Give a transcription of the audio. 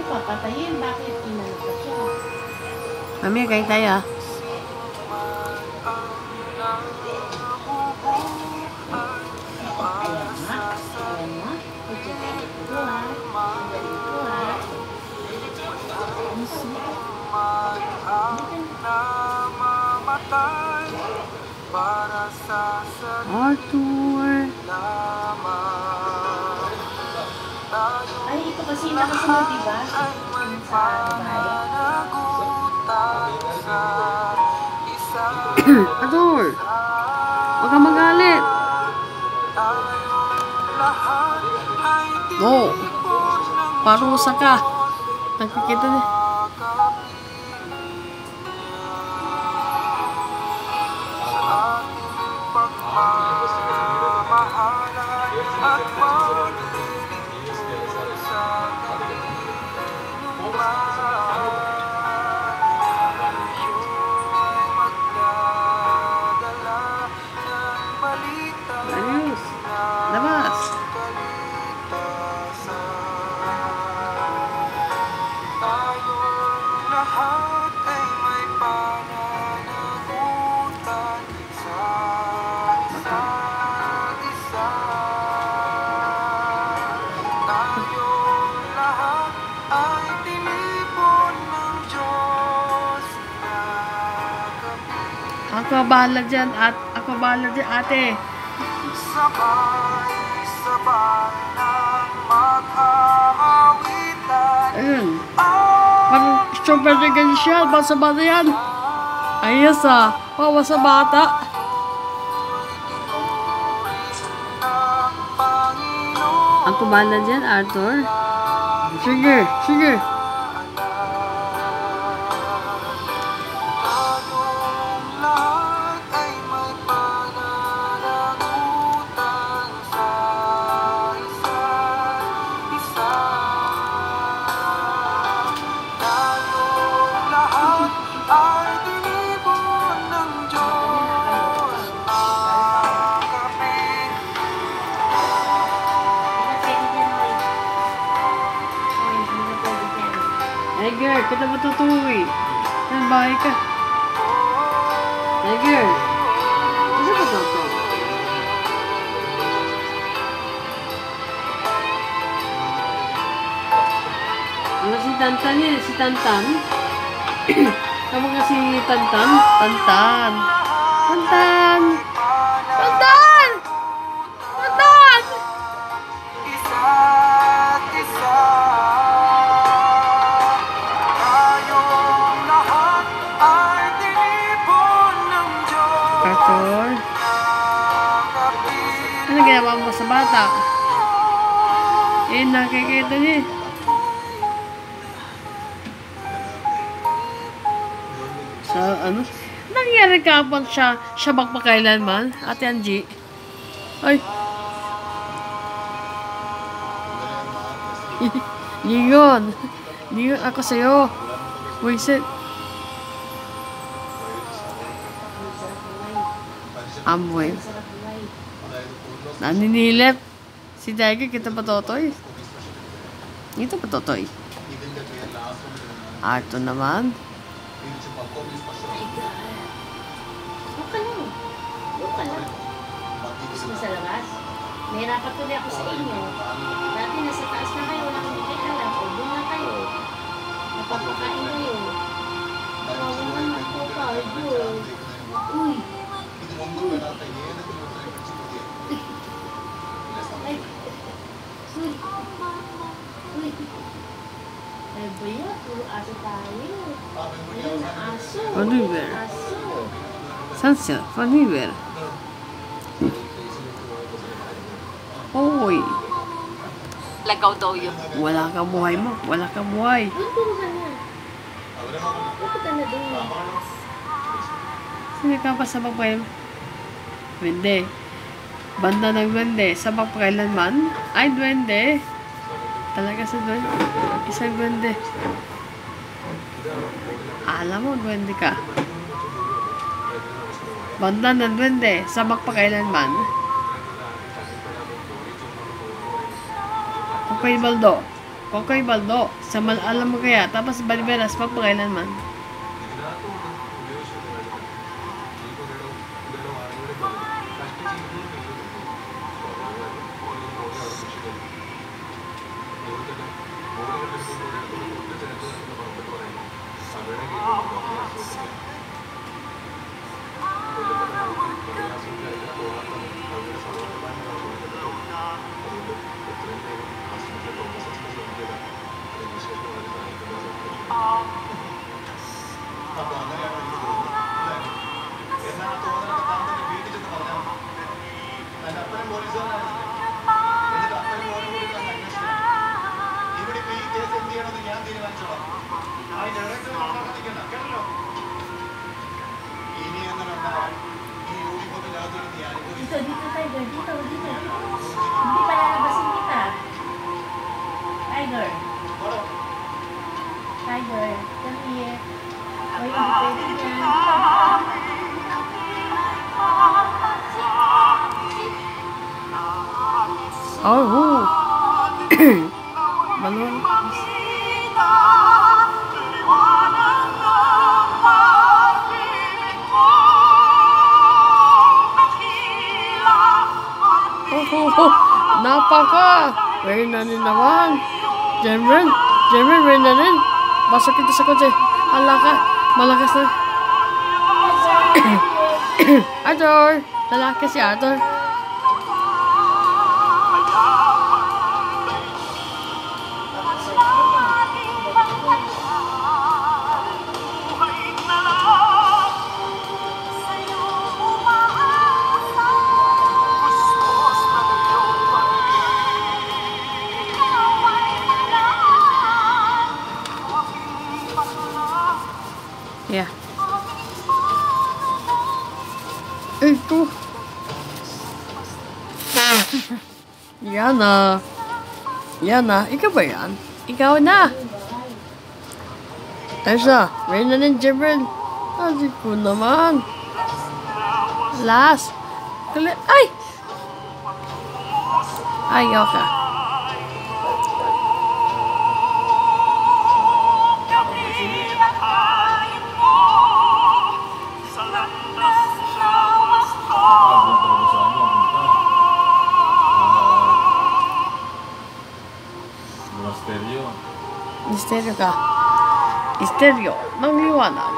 papatayin. Bakit inano pa siya? Mami, kain tayo ah. Ayan nga. Ayan nga. Ito ha. Ito ha. Ang sweet. Arthur. Ay, ito kasi nakasunod, diba? Yung sa Arthur. Huwag kang magalit. No. Parusa ka. Nakikita niya. Ayos. Labas. Ako bahala dyan at ako bahala dyan ate. Ayun. Parang strawberry ganyan siya. Basa bata yan. Ayos ah. Pawa sa bata. Ako bahala dyan, Arthur. Sige, sige. Hey girl, kita matutuwi. Yan, bahay ka. Hey girl. Ano ba ito? Ano si Tantan yan? Si Tantan? Kamu nga si Tantan? Tantan. Tantan! Tantan! Tantan! Arthur? Ano ginawa mo sa bata? Eh, nakikita niya. Sa ano? Nangyari ka pa siya magpakailanman? Ate Angie? Ay! Yun! Yun ako sa'yo. Wisit. Amway. Naninilip. Si Dagger, kita pa Totoy. Ito pa Totoy. Arto naman. Huwag ka lang. Huwag ka lang. Gusto mo sa labas? May rapat tuloy ako sa inyo. Dati nasa taas na kayo. Wala kang alam. O doon na kayo. Napapakain kayo. Kawalan ako pa. Uy. Uy. Ay. Uy. Uy. Ay ba yan? Puro aso tayo. Ayan na aso. Oliver. Aso. Saan siya? Oliver. Hoy. Lagaw daw yun. Wala ka buhay mo. Wala ka buhay. Doon ka na. Doon ka na doon. Sino ka pa sa pagpapailan? Duwende. Banda ng duwende. Sa pagpapailanman? Ay, duwende. Talaga sa duwende. Isang duwende. Alam mo, duwende ka. Banda ng duwende. Sa pagpapailanman? Okay, Baldo. Kokoy Baldo, sa malalam mo kaya, tapos Baliberas, magpakailanman. അപ്പൊ അങ്ങനെയാണ് എനിക്ക് തോന്നുന്നത് അല്ലേ? എന്നാണ് തോന്നുന്നത് താങ്കളുടെ വീട്ടിൽ ചെന്ന് പറഞ്ഞാൽ മതി. തന്റെ അപ്പനും പോലീസുകാരനായിരുന്നില്ലേ? എന്നിട്ട് അപ്പനും മോനും കൂടി തന്നെ അന്വേഷിക്കണം. ഇവിടെ ഇപ്പൊ ഈ കേസ് എന്ത് ചെയ്യണമെന്ന് ഞാൻ തീരുമാനിച്ചോളാം. അതിന്റെ ഇടയ്ക്ക് നടക്കാൻ നിൽക്കണ്ട, കേട്ടല്ലോ? ഇനി അങ്ങനെ ഉണ്ടായാൽ ഈ യൂണിഫോമിനകത്തോട് നീ Dito, അനുഭവിക്കും. dito, Tiger. Dito. Hindi pa lalabasin kita. Tiger. പോടോ. Tiger. Come here. O, hindi pwede yan. Oh, balon. Oh, napaka! Rain na rin naman. Jemren, rain na rin. Pasok kita sa kotse. Hala ka, malakas na. Arthur! Lalaki si Arthur. Yeah. Ito. Yana. Yana, ikaw ba yan? Ikaw na. Tessa, may na ng Jebren. Adi ko naman. Last. Ay! Ayaw ka. Misteryo ka. Misteryo ng liwanag.